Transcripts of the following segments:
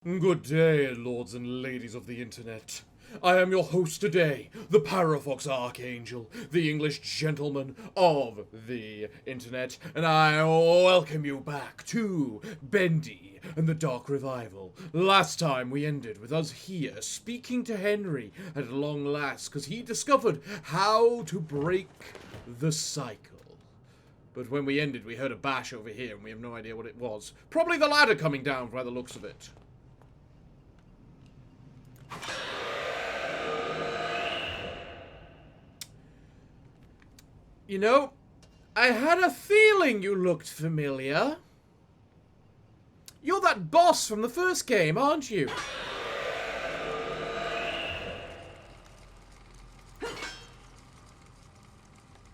Good day, lords and ladies of the internet. I am your host today, the Parafox Archangel, the English gentleman of the internet, and I welcome you back to Bendy and the Dark Revival. Last time we ended with us here speaking to Henry at long last, because he discovered how to break the cycle. But when we ended, we heard a bash over here, and we have no idea what it was. Probably the ladder coming down by the looks of it. You know, I had a feeling you looked familiar. You're that boss from the first game, aren't you?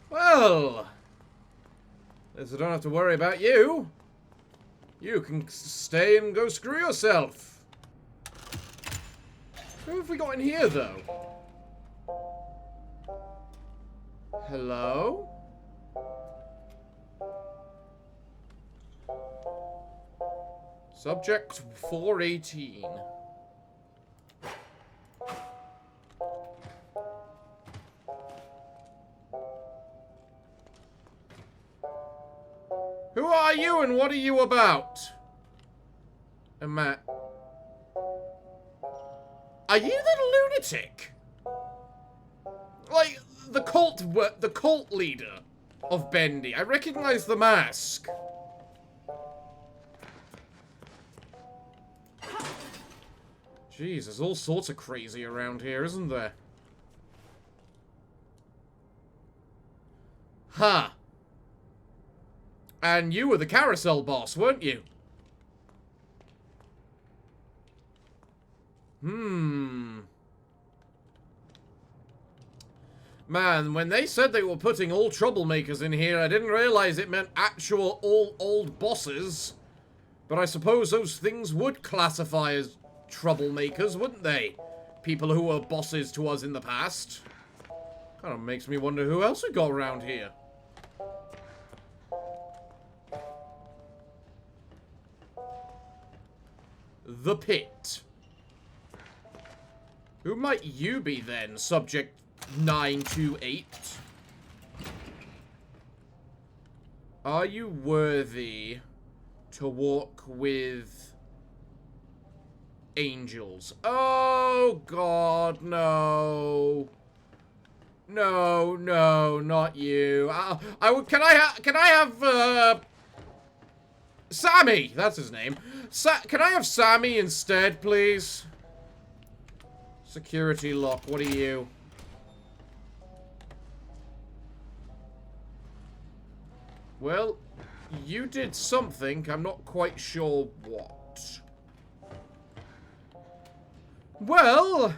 Well, I guess I don't have to worry about you. You can stay and go screw yourself. Who have we got in here, though? Hello? Subject 418. Who are you and what are you about? And Matt. Are you the lunatic? Like, the cult leader of Bendy. I recognize the mask. Jeez, there's all sorts of crazy around here, isn't there? Huh. And you were the carousel boss, weren't you? Man, when they said they were putting all troublemakers in here, I didn't realize it meant actual all old bosses. But I suppose those things would classify as troublemakers, wouldn't they? People who were bosses to us in the past. Kind of makes me wonder who else we got around here. The pit. Who might you be then, subject 928? Are you worthy to walk with angels? Oh God, no. No, no, not you. Can I have Sammy? That's his name. Can I have Sammy instead, please? Security lock. What are you? Well, you did something. I'm not quite sure what. Well,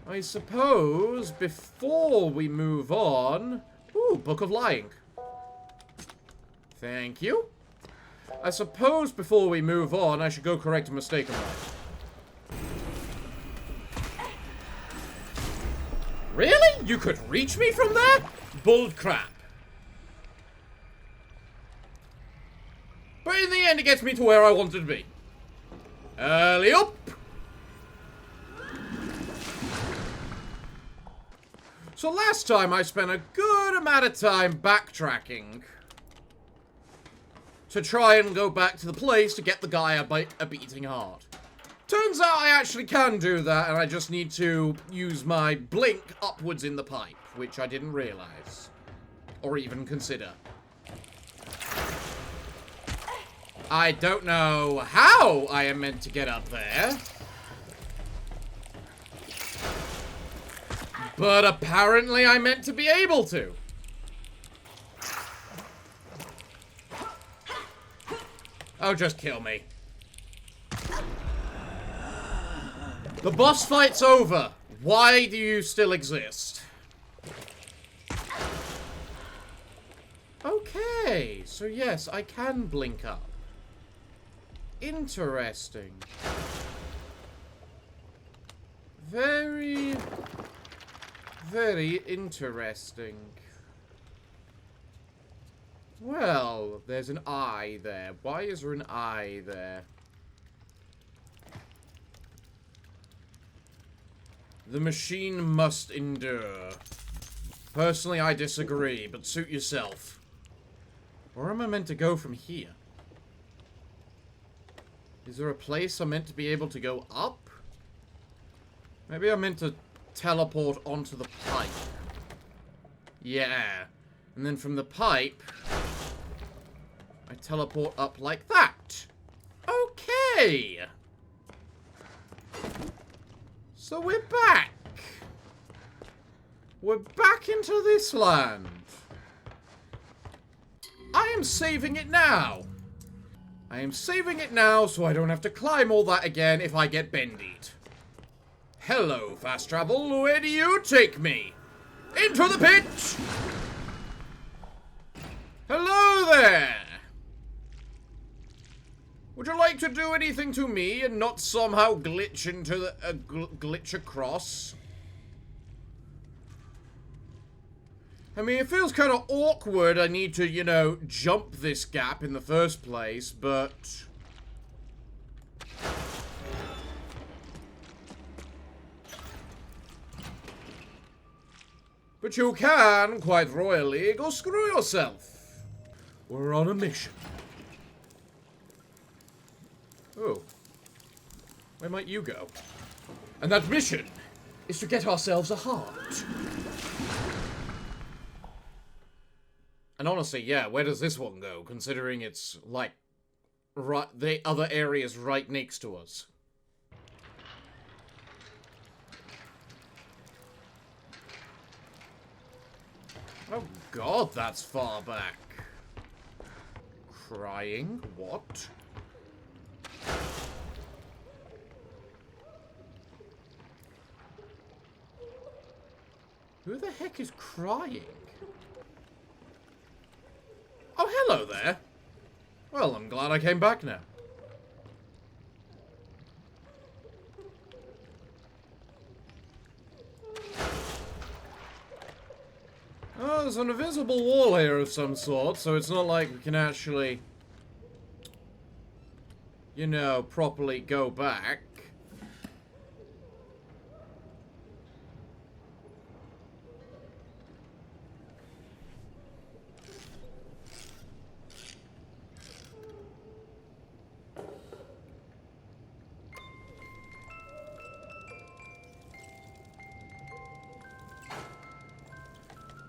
I suppose before we move on... Ooh, Book of Lying. Thank you. I suppose before we move on, I should go correct a mistake of mine. Really? You could reach me from there? Bull crap. But in the end, it gets me to where I wanted to be. Early up. So last time I spent a good amount of time backtracking to try and go back to the place to get the guy a beating heart. Turns out I actually can do that, and I just need to use my blink upwards in the pipe, which I didn't realize. Or even consider. I don't know how I am meant to get up there. But apparently I meant to be able to. Oh, just kill me. The boss fight's over. Why do you still exist? Okay, so yes, I can blink up. Interesting. Very, very interesting. Well, there's an eye there. Why is there an eye there? The machine must endure. Personally, I disagree, but suit yourself. Where am I meant to go from here? Is there a place I'm meant to be able to go up? Maybe I'm meant to teleport onto the pipe. Yeah. And then from the pipe, I teleport up like that. Okay. So we're back. We're back into this land. I am saving it now. I am saving it now so I don't have to climb all that again if I get bendied. Hello, fast travel. Where do you take me? Into the pit! Hello there! Would you like to do anything to me and not somehow glitch into the glitch across? I mean, it feels kind of awkward I need to, you know, jump this gap in the first place, but... But you can, quite royally, go screw yourself. We're on a mission. Oh. Where might you go? And that mission is to get ourselves a heart. And honestly, yeah, where does this one go, considering it's, like, right, the other area's right next to us? Oh god, that's far back. Crying? What? Who the heck is crying? Oh, hello there. Well, I'm glad I came back now. Oh, there's an invisible wall here of some sort, so it's not like we can actually, you know, properly go back.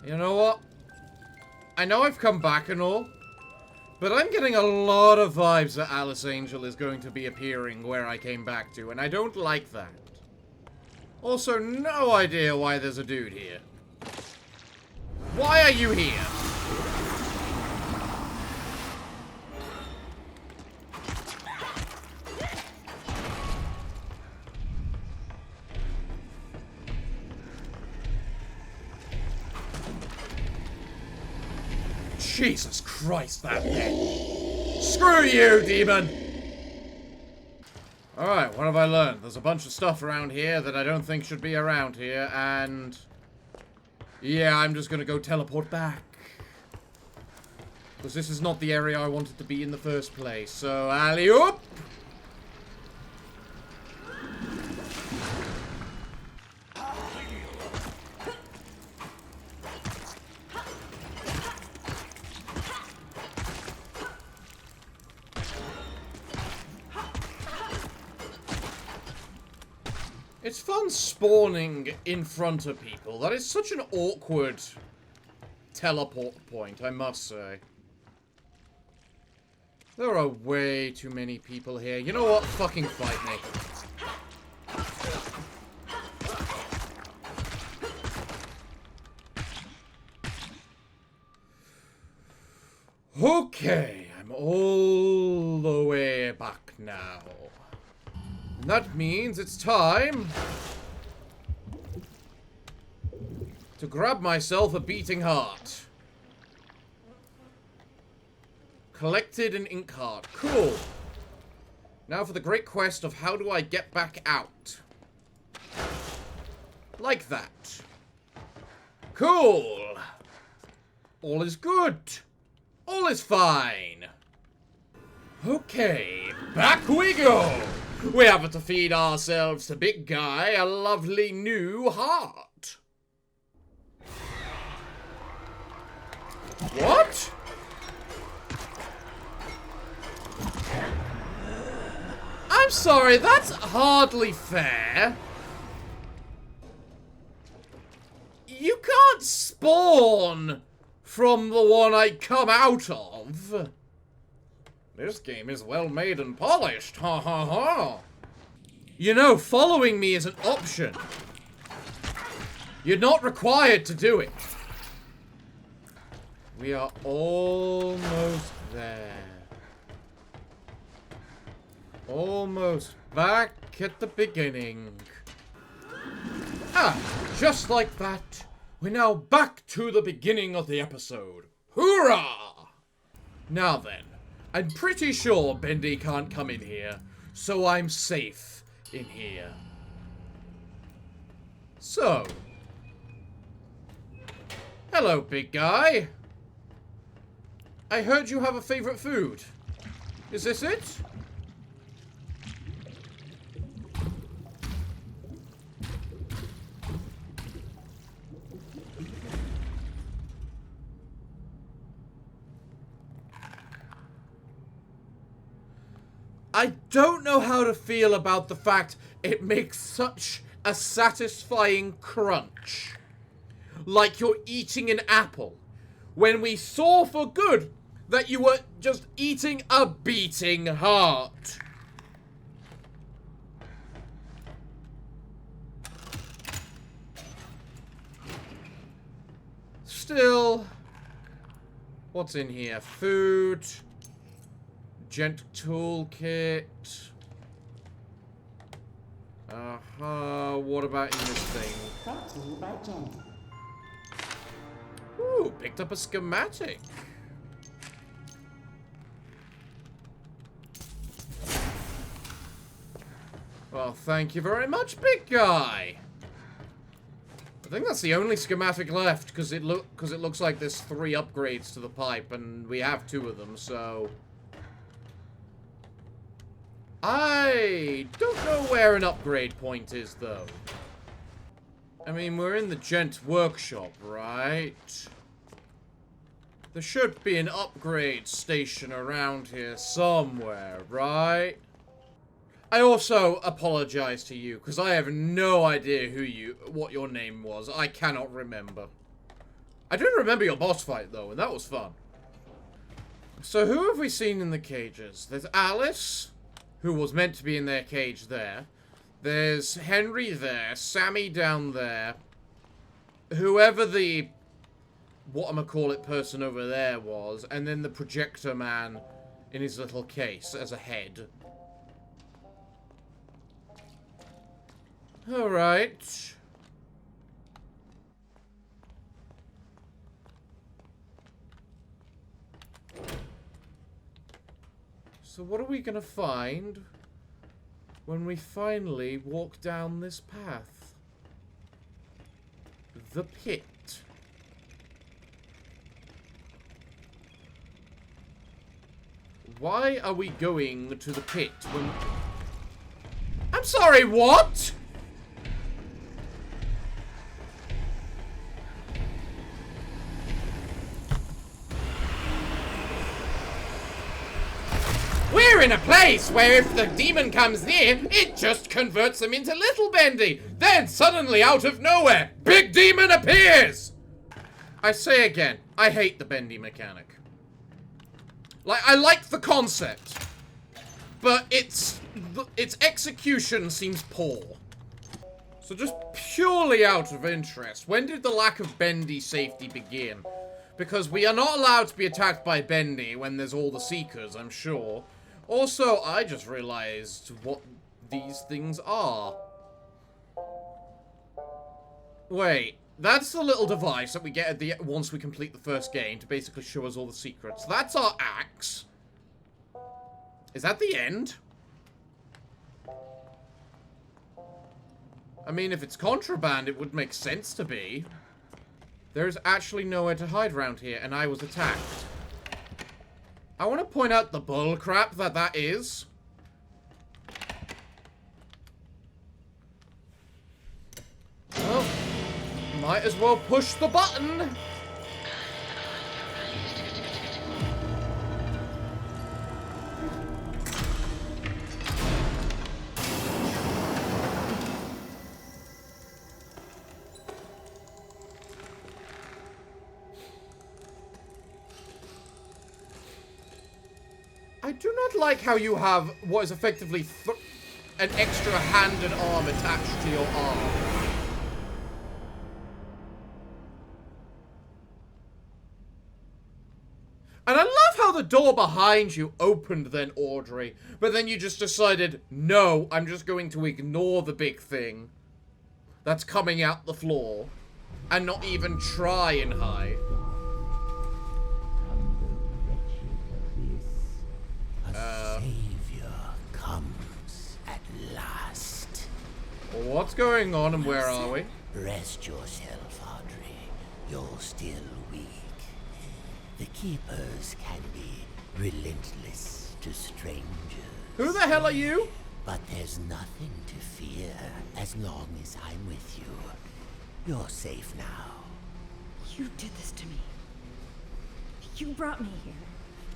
You know what? I know I've come back and all, but I'm getting a lot of vibes that Archangel is going to be appearing where I came back to, and I don't like that. Also, no idea why there's a dude here. Why are you here? Jesus Christ, that thing. Screw you, demon! Alright, what have I learned? There's a bunch of stuff around here that I don't think should be around here, and... yeah, I'm just gonna go teleport back. Because this is not the area I wanted to be in the first place, so alley-oop! It's fun spawning in front of people. That is such an awkward teleport point, I must say. There are way too many people here. You know what? Fucking fight me. Okay, I'm all the way back now. And that means it's time to grab myself a beating heart. Collected an ink heart. Cool. Now for the great quest of how do I get back out. Like that. Cool. All is good. All is fine. Okay, back we go. We have to feed ourselves to Big Guy a lovely new heart. What? I'm sorry, that's hardly fair. You can't spawn from the one I come out of. This game is well made and polished, ha ha ha. You know, following me is an option. You're not required to do it. We are almost there. Almost back at the beginning. Ah, just like that, we're now back to the beginning of the episode. Hoorah! Now then, I'm pretty sure Bendy can't come in here, so I'm safe in here. So. Hello, big guy. I heard you have a favorite food. Is this it? I don't know how to feel about the fact it makes such a satisfying crunch. Like you're eating an apple. When we saw for good that you were just eating a beating heart. Still, what's in here? Food. Gent toolkit. What about in this thing? Brought to you by Gent. Ooh, picked up a schematic. Well, thank you very much, big guy. I think that's the only schematic left, because it looks like there's 3 upgrades to the pipe, and we have 2 of them, so. I don't know where an upgrade point is, though. I mean, we're in the Gent workshop, right? There should be an upgrade station around here somewhere, right? I also apologize to you, because I have no idea what your name was. I cannot remember. I do remember your boss fight, though, and that was fun. So who have we seen in the cages? There's Alice, who was meant to be in their cage there. There's Henry there, Sammy down there. Whoever the whatchamacallit person over there was, and then the projector man in his little case as a head. Alright. So what are we gonna find when we finally walk down this path? The pit. Why are we going to the pit when... I'm sorry, what? We're in a place where if the demon comes near, it just converts them into little Bendy. Then suddenly out of nowhere, big demon appears! I say again, I hate the Bendy mechanic. Like, I like the concept, but its execution seems poor. So just purely out of interest, when did the lack of Bendy safety begin? Because we are not allowed to be attacked by Bendy when there's all the Seekers, I'm sure. Also, I just realized what these things are. Wait, that's the little device that we get at once we complete the first game to basically show us all the secrets. That's our axe. Is that the end? I mean, if it's contraband, it would make sense to be. There's actually nowhere to hide around here, and I was attacked. I want to point out the bullcrap that is. Might as well push the button. I do not like how you have what is effectively an extra hand and arm attached to your arm. And I love how the door behind you opened then, Audrey, but then you just decided, no, I'm just going to ignore the big thing that's coming out the floor and not even try and hide. Savior comes at last. What's going on and where are we? Rest yourself, Audrey. You're still weak. The Keepers can be relentless to strangers. Who the hell are you? But there's nothing to fear as long as I'm with you. You're safe now. You did this to me. You brought me here.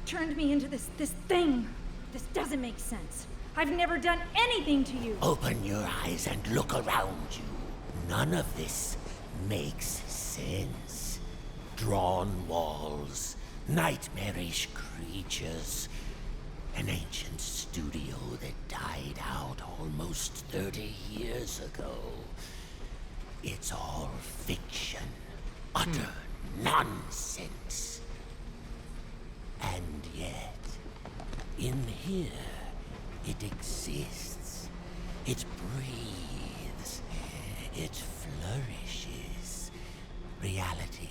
Turned me into this thing. This doesn't make sense. I've never done anything to you. Open your eyes and look around you. None of this makes sense. Drawn walls, nightmarish creatures, an ancient studio that died out almost 30 years ago. It's all fiction. Utter nonsense. And yet, in here, it exists. It breathes. It flourishes. Reality,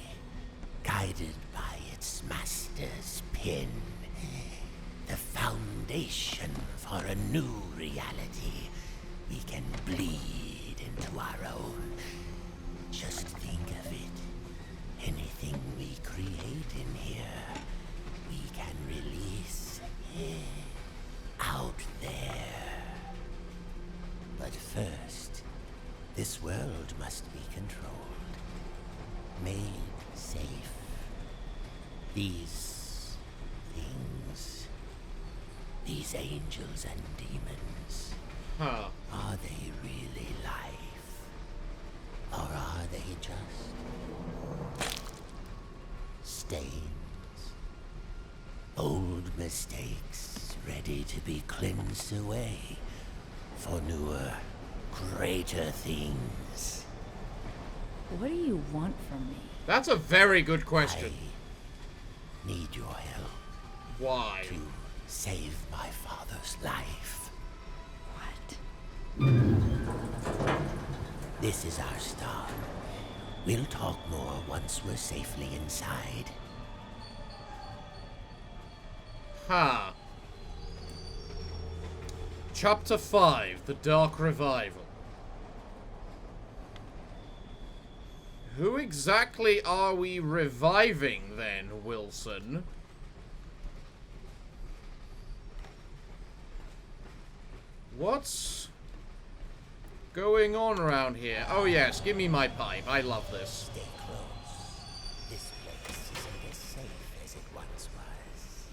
guided by its master's pen. The foundation for a new reality. We can bleed into our own. Just think of it. Anything we create in here, we can release out there. But first, this world must be controlled, made safe. These things, these angels and demons, are they really life? Or are they just stains? Old mistakes ready to be cleansed away for newer, greater things. What do you want from me? That's a very good question. I need your help. Why? To save my father's life. What? This is our start. We'll talk more once we're safely inside. Chapter 5, The Dark Revival. Who exactly are we reviving then, Wilson? What's going on around here? Oh yes, give me my pipe. I love this. Stay close. This place isn't as safe as it once was.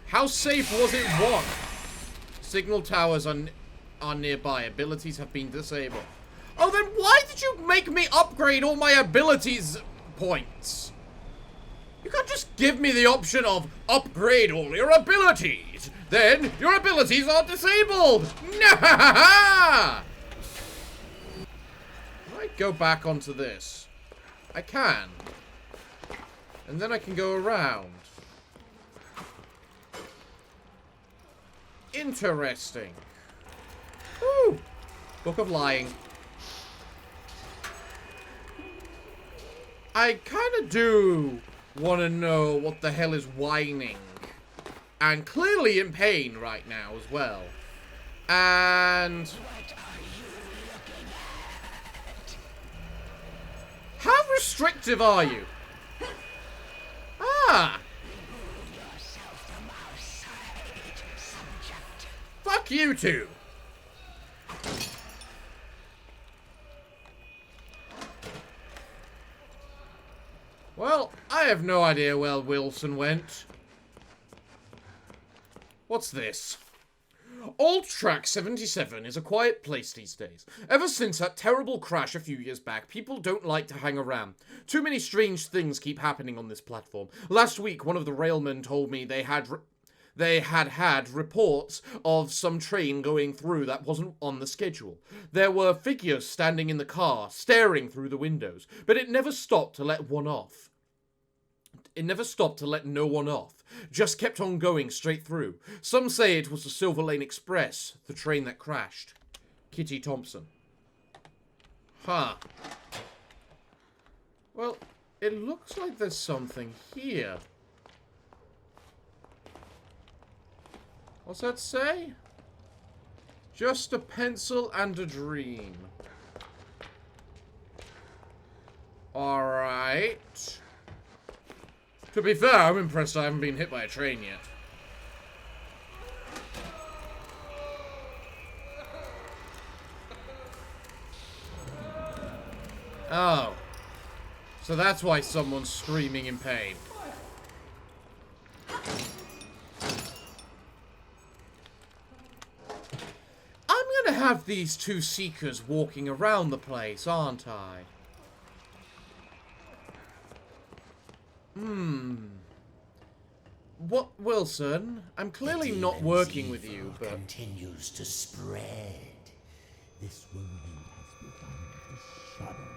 How safe was it once? Signal towers are nearby. Abilities have been disabled. Oh, then why did you make me upgrade all my abilities points? You can't just give me the option of upgrade all your abilities. Then your abilities are disabled. Nah! I go back onto this. I can. And then I can go around. Interesting. Woo! Book of Lying. I kind of do want to know what the hell is whining. And clearly in pain right now as well. And how restrictive are you? Ah! Fuck you two! have no idea where Wilson went. What's this? Old Track 77 is a quiet place these days. Ever since that terrible crash a few years back, people don't like to hang around. Too many strange things keep happening on this platform. Last week, one of the railmen told me they had reports of some train going through that wasn't on the schedule. There were figures standing in the car, staring through the windows, but it never stopped to let one off. It never stopped to let no one off. Just kept on going straight through. Some say it was the Silver Lane Express, the train that crashed. Kitty Thompson. Huh. Well, it looks like there's something here. What's that say? Just a pencil and a dream. Alright. To be fair, I'm impressed I haven't been hit by a train yet. Oh. So that's why someone's screaming in pain. I'm gonna have these two seekers walking around the place, aren't I? What, Wilson? I'm clearly not working with you, but... continues to spread. This woman has begun to shudder.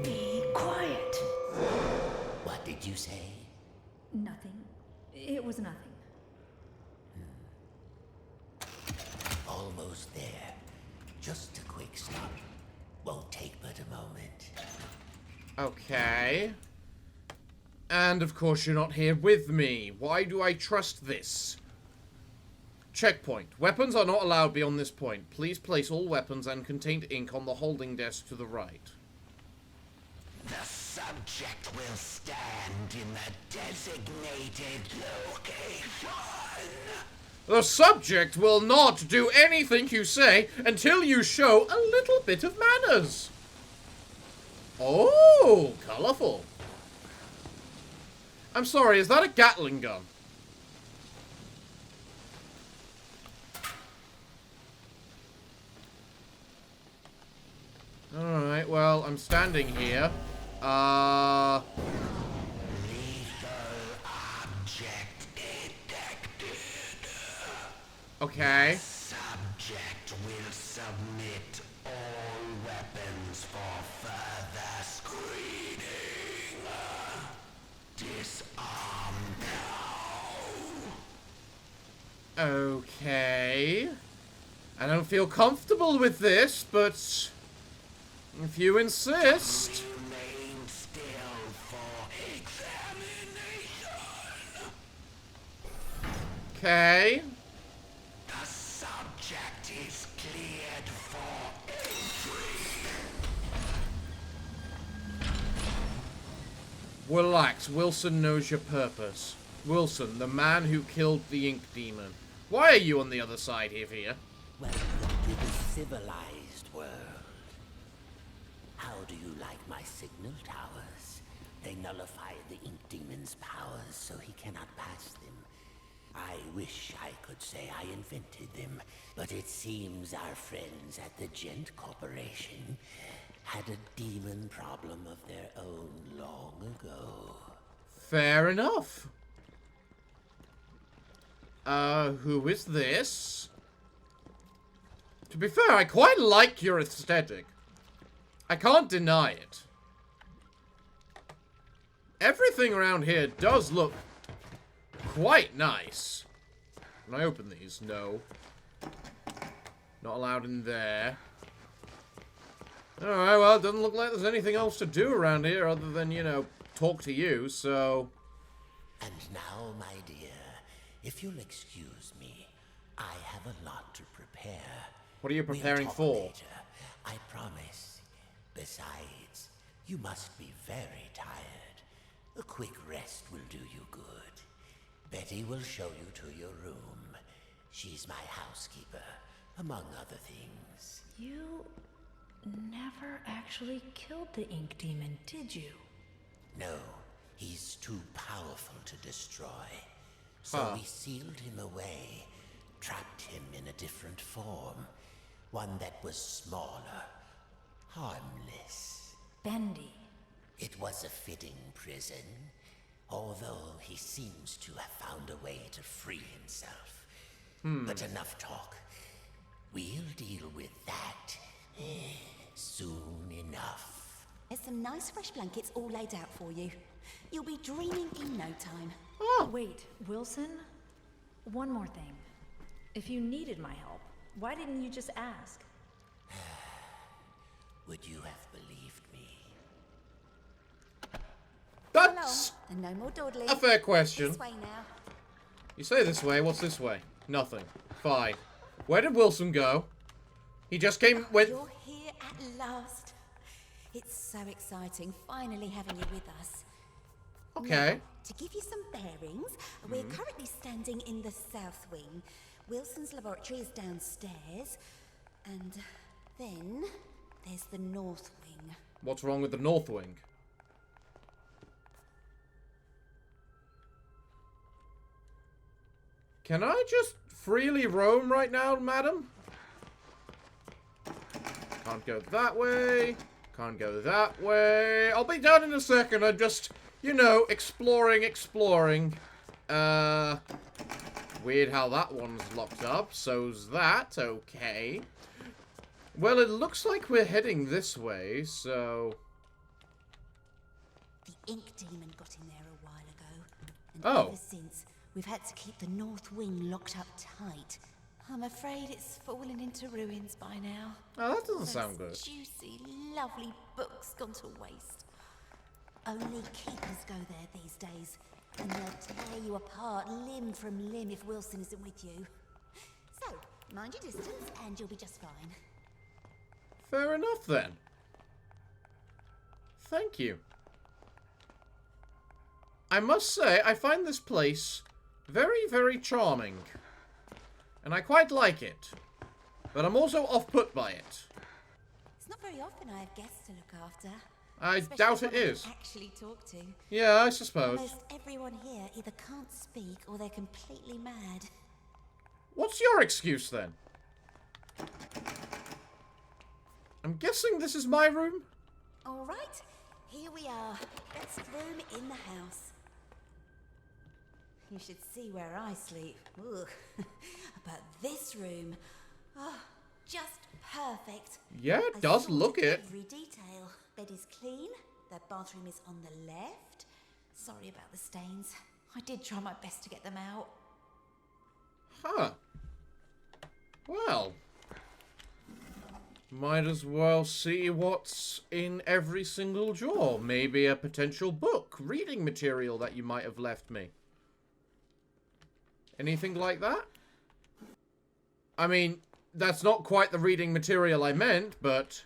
Be quiet. What did you say? Nothing. It was nothing. Almost there. Just a quick stop. Won't take but a moment. Okay. And of course you're not here with me. Why do I trust this? Checkpoint. Weapons are not allowed beyond this point. Please place all weapons and contained ink on the holding desk to the right. The subject will stand in the designated location. The subject will not do anything you say until you show a little bit of manners. Oh, colourful. I'm sorry, is that a Gatling gun? Alright, well, I'm standing here. Lethal object detected. Okay. Subject will submit all weapons for further screening. Disarm now. Okay. I don't feel comfortable with this, but if you insist. Remain still for examination. Okay. The subject is cleared for entry. Relax. Wilson knows your purpose. Wilson, the man who killed the ink demon. Why are you on the other side here? Welcome to the civilized world. How do you like my signal towers? They nullify the ink demon's powers so he cannot pass them. I wish I could say I invented them, but it seems our friends at the Gent Corporation had a demon problem of their own long ago. Fair enough. Who is this? To be fair, I quite like your aesthetic. I can't deny it. Everything around here does look quite nice. Can I open these? No. Not allowed in there. Alright, well, it doesn't look like there's anything else to do around here other than, you know, talk to you, so... And now, my dear, if you'll excuse me, I have a lot to prepare. What are you preparing We'll talk for? later, I promise. Besides, you must be very tired. A quick rest will do you good. Betty will show you to your room. She's my housekeeper, among other things. You never actually killed the ink demon, did you? No, he's too powerful to destroy. So we sealed him away, trapped him in a different form. One that was smaller, harmless. Bendy. It was a fitting prison, although he seems to have found a way to free himself. But enough talk. We'll deal with that soon enough. There's some nice fresh blankets all laid out for you. You'll be dreaming in no time. Oh, Wait, Wilson? One more thing. If you needed my help, why didn't you just ask? Would you have believed me? that's And no more dawdling. a fair question. This way now. You say this way, what's this way? Nothing. Fine. Where did Wilson go? He just went... You're here at last. It's so exciting, finally having you with us. Okay. Now, to give you some bearings, we're currently standing in the south wing. Wilson's laboratory is downstairs. And then there's the north wing. What's wrong with the North Wing? Can I just freely roam right now, madam? Can't go that way. Can't go that way. I'll be done in a second. I'm just, you know, exploring. Weird how that one's locked up. So's that. Okay. Well, it looks like we're heading this way, so... The ink demon got in there a while ago. And Oh. ever since, we've had to keep the north wing locked up tight. I'm afraid it's fallen into ruins by now. Oh, that doesn't Those sound good. Juicy, lovely books gone to waste. Only keepers go there these days, and they'll tear you apart limb from limb if Wilson isn't with you. So, mind your distance, and you'll be just fine. Fair enough, then. Thank you. I must say, I find this place very, very charming. And I quite like it. But I'm also off-put by it. It's not very often I have guests to look after. I Especially doubt it one I can is. actually talk to. Yeah, I suppose. Almost everyone here either can't speak or they're completely mad. What's your excuse, then? I'm guessing this is my room? All right, here we are. Best room in the house. You should see where I sleep. Ugh. But this room, oh, just perfect. Yeah, I it does thought look of it. Every detail. Bed is clean. The bathroom is on the left. Sorry about the stains. I did try my best to get them out. Huh. Well. Might as well see what's in every single drawer. Maybe a potential book, reading material that you might have left me. Anything like that? I mean, that's not quite the reading material I meant, but...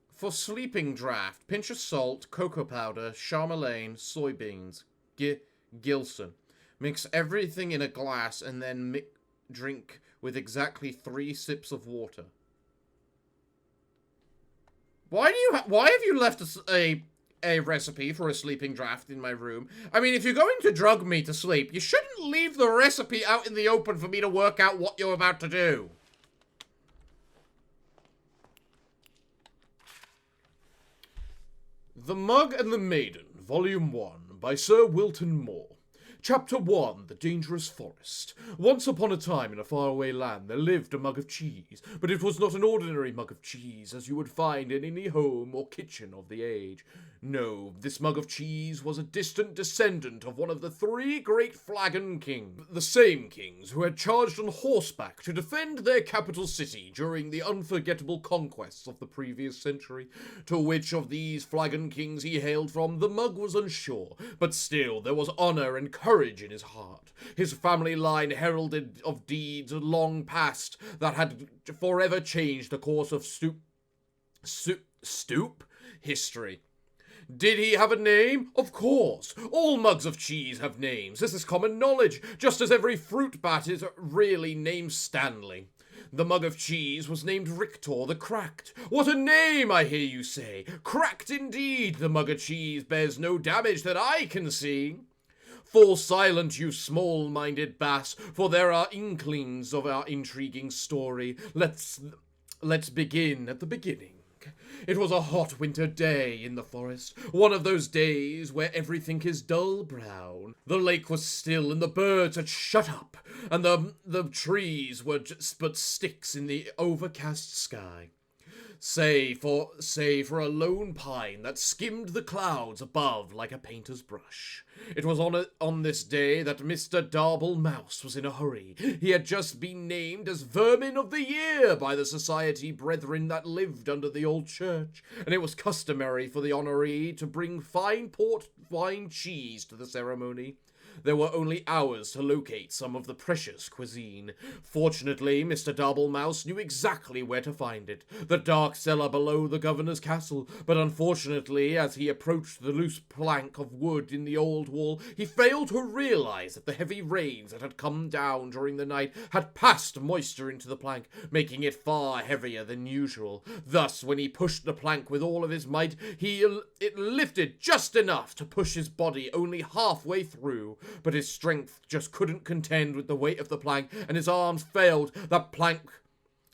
For sleeping draft, pinch of salt, cocoa powder, charmelaine, soybeans, Gilson. Mix everything in a glass and then drink with exactly 3 sips of water. Why have you left a recipe for a sleeping draft in my room? I mean, if you're going to drug me to sleep, you shouldn't leave the recipe out in the open for me to work out what you're about to do. The Mug and the Maiden, Volume 1, by Sir Wilton Moore. Chapter 1, The Dangerous Forest. Once upon a time in a faraway land there lived a mug of cheese, but it was not an ordinary mug of cheese as you would find in any home or kitchen of the age. No, this mug of cheese was a distant descendant of one of the 3 great flagon kings, the same kings who had charged on horseback to defend their capital city during the unforgettable conquests of the previous century. To which of these flagon kings he hailed from, the mug was unsure, but still there was honour and courage in his heart. His family line heralded of deeds long past that had forever changed the course of stoop history. Did he have a name? Of course. All mugs of cheese have names. This is common knowledge, just as every fruit bat is really named Stanley. The mug of cheese was named Rictor the Cracked. What a name, I hear you say. Cracked indeed, the mug of cheese bears no damage that I can see. Fall silent, you small-minded bass, for there are inklings of our intriguing story. Let's begin at the beginning. It was a hot winter day in the forest, one of those days where everything is dull brown. The lake was still and the birds had shut up, and the trees were just but sticks in the overcast sky. Say for a lone pine that skimmed the clouds above like a painter's brush. It was on this day that Mr. Darble Mouse was in a hurry. He had just been named as Vermin of the Year by the society brethren that lived under the old church, and it was customary for the honoree to bring fine port wine cheese to the ceremony. There were only hours to locate some of the precious cuisine. Fortunately, Mr. Darble Mouse knew exactly where to find it, the dark cellar below the governor's castle, but unfortunately, as he approached the loose plank of wood in the old wall, he failed to realize that the heavy rains that had come down during the night had passed moisture into the plank, making it far heavier than usual. Thus, when he pushed the plank with all of his might, it lifted just enough to push his body only halfway through. But his strength just couldn't contend with the weight of the plank, and his arms failed. The plank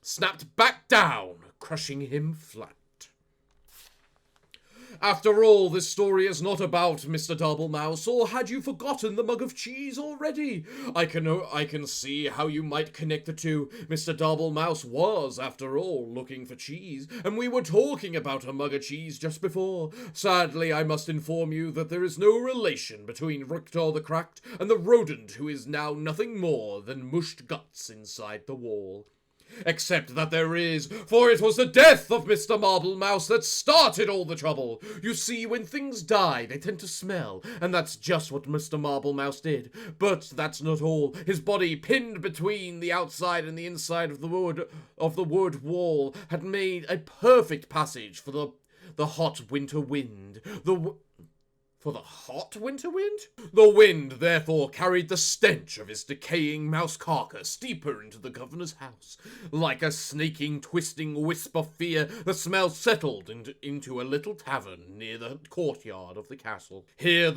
snapped back down, crushing him flat. After all, this story is not about Mr. Darble Mouse, or had you forgotten the mug of cheese already? I can see how you might connect the two. Mr. Darble Mouse was, after all, looking for cheese, and we were talking about a mug of cheese just before. Sadly, I must inform you that there is no relation between Rictor the Cracked and the rodent who is now nothing more than mushed guts inside the wall. Except that there is, for it was the death of Mr. Marble Mouse that started all the trouble. You see, when things die, they tend to smell, and that's just what Mr. Marble Mouse did. But that's not all. His body, pinned between the outside and the inside of the wood wall, had made a perfect passage for the hot winter wind. For the hot winter wind? The wind, therefore, carried the stench of his decaying mouse carcass deeper into the governor's house. Like a snaking, twisting wisp of fear, the smell settled into a little tavern near the courtyard of the castle. Here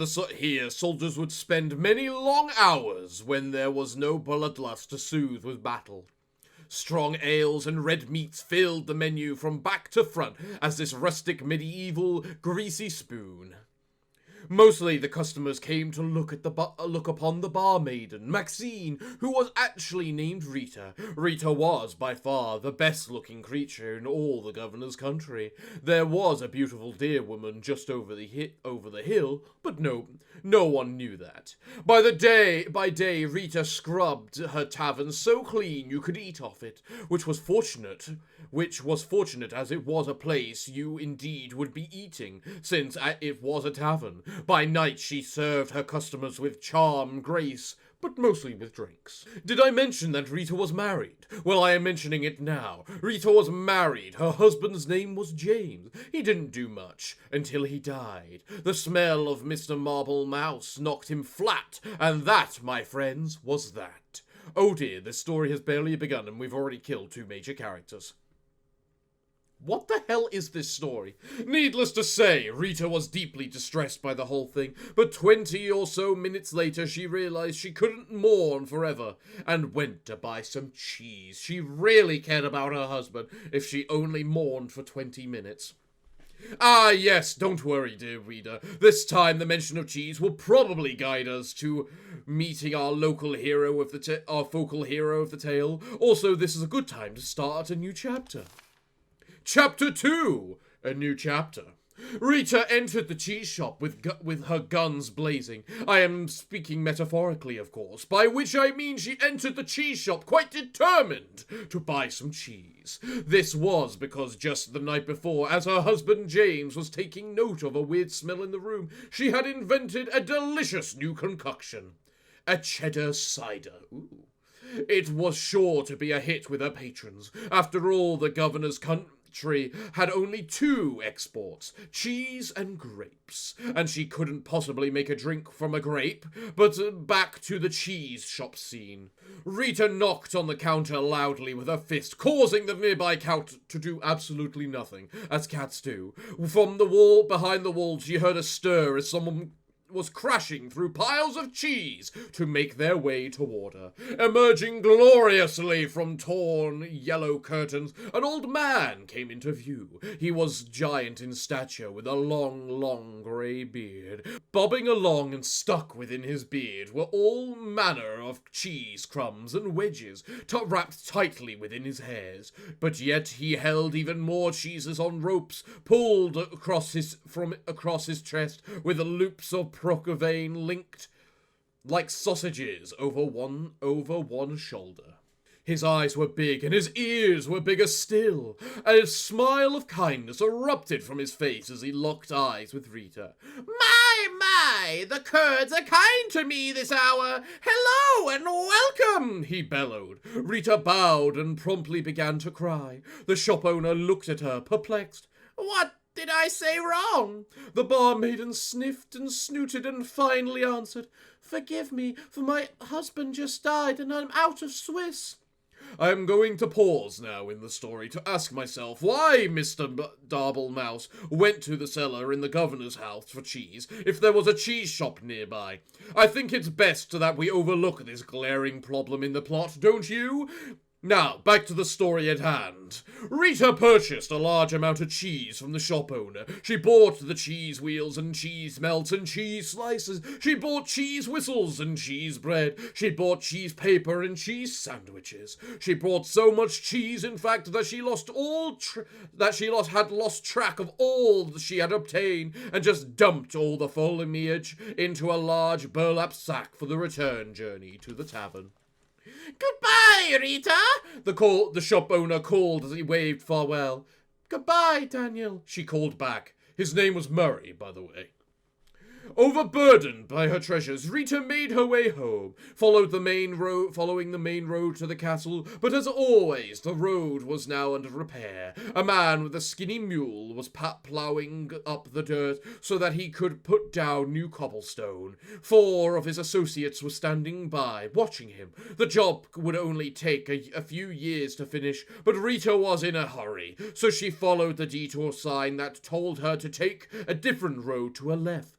soldiers would spend many long hours when there was no bloodlust to soothe with battle. Strong ales and red meats filled the menu from back to front as this rustic medieval greasy spoon. Mostly the customers came to look upon the barmaiden, Maxine, who was actually named Rita. Rita was, by far, the best-looking creature in all the governor's country. There was a beautiful deer woman just over the hill, but no one knew that. By day, Rita scrubbed her tavern so clean you could eat off it, which was fortunate as it was a place you indeed would be eating, since it was a tavern. By night she served her customers with charm, grace, but mostly with drinks. Did I mention that Rita was married? Well, I am mentioning it now. Rita was married. Her husband's name was James. He didn't do much until he died. The smell of Mr. Marble Mouse knocked him flat, and that, my friends, was that. Oh dear, this story has barely begun and we've already killed 2 major characters. What the hell is this story? Needless to say, Rita was deeply distressed by the whole thing, but 20 or so minutes later she realized she couldn't mourn forever, and went to buy some cheese. She really cared about her husband if she only mourned for 20 minutes. Ah, yes, don't worry, dear reader. This time the mention of cheese will probably guide us to meeting our local hero of our focal hero of the tale. Also, this is a good time to start a new chapter. Chapter 2! A new chapter. Rita entered the cheese shop with her guns blazing. I am speaking metaphorically, of course, by which I mean she entered the cheese shop quite determined to buy some cheese. This was because just the night before, as her husband James was taking note of a weird smell in the room, she had invented a delicious new concoction. A cheddar cider. Ooh. It was sure to be a hit with her patrons. After all, the governor's tree had only two exports, cheese and grapes, and she couldn't possibly make a drink from a grape, but back to the cheese shop scene. Rita knocked on the counter loudly with her fist, causing the nearby cat to do absolutely nothing, as cats do. From the wall, behind the wall, she heard a stir as someone was crashing through piles of cheese to make their way toward her. Emerging gloriously from torn yellow curtains, an old man came into view. He was giant in stature, with a long grey beard. Bobbing along and stuck within his beard were all manner of cheese crumbs and wedges, wrapped tightly within his hairs. But yet he held even more cheeses on ropes, pulled across his chest, with loops of vein linked like sausages over one shoulder. His eyes were big, and his ears were bigger still. A smile of kindness erupted from his face as he locked eyes with Rita. My, the Kurds are kind to me this hour. Hello and welcome, he bellowed. Rita bowed and promptly began to cry. The shop owner looked at her, perplexed. What did I say wrong? The barmaiden sniffed and snooted and finally answered, Forgive me, for my husband just died and I'm out of Swiss. I am going to pause now in the story to ask myself why Mr. Darblemouse went to the cellar in the governor's house for cheese if there was a cheese shop nearby. I think it's best that we overlook this glaring problem in the plot, don't you? Now, back to the story at hand. Rita purchased a large amount of cheese from the shop owner. She bought the cheese wheels and cheese melts and cheese slices. She bought cheese whistles and cheese bread. She bought cheese paper and cheese sandwiches. She bought so much cheese, in fact, that she had lost track of all she had obtained and just dumped all the foliage into a large burlap sack for the return journey to the tavern. Goodbye, Rita, the shop owner called as he waved farewell. Goodbye, Daniel, she called back. His name was Murray, by the way. Overburdened by her treasures, Rita made her way home, following the main road to the castle, but as always, the road was now under repair. A man with a skinny mule was ploughing up the dirt so that he could put down new cobblestone. 4 of his associates were standing by, watching him. The job would only take a few years to finish, but Rita was in a hurry, so she followed the detour sign that told her to take a different road to her left.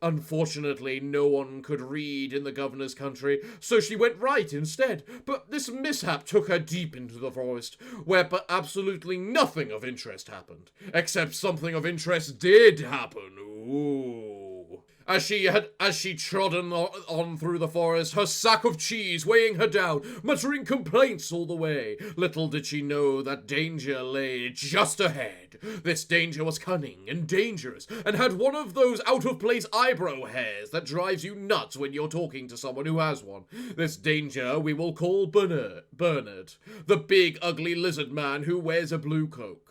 Unfortunately, no one could read in the governor's country, so she went right instead. But this mishap took her deep into the forest, where absolutely nothing of interest happened. Except something of interest did happen. Ooh. As she trod on through the forest, her sack of cheese weighing her down, muttering complaints all the way. Little did she know that danger lay just ahead. This danger was cunning and dangerous, and had one of those out-of-place eyebrow hairs that drives you nuts when you're talking to someone who has one. This danger we will call Bernard, the big, ugly lizard man who wears a blue cloak.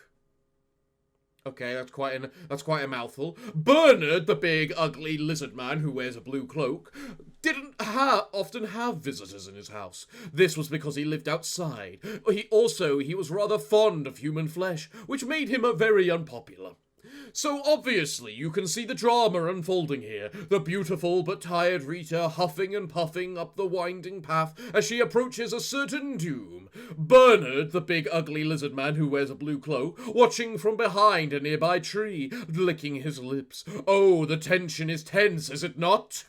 Okay, that's quite a mouthful. Bernard, the big, ugly lizard man who wears a blue cloak, didn't often have visitors in his house. This was because he lived outside. He was rather fond of human flesh, which made him very unpopular. So obviously you can see the drama unfolding here. The beautiful but tired Rita huffing and puffing up the winding path as she approaches a certain doom. Bernard, the big ugly lizard man who wears a blue cloak, watching from behind a nearby tree, licking his lips. Oh, the tension is tense, is it not?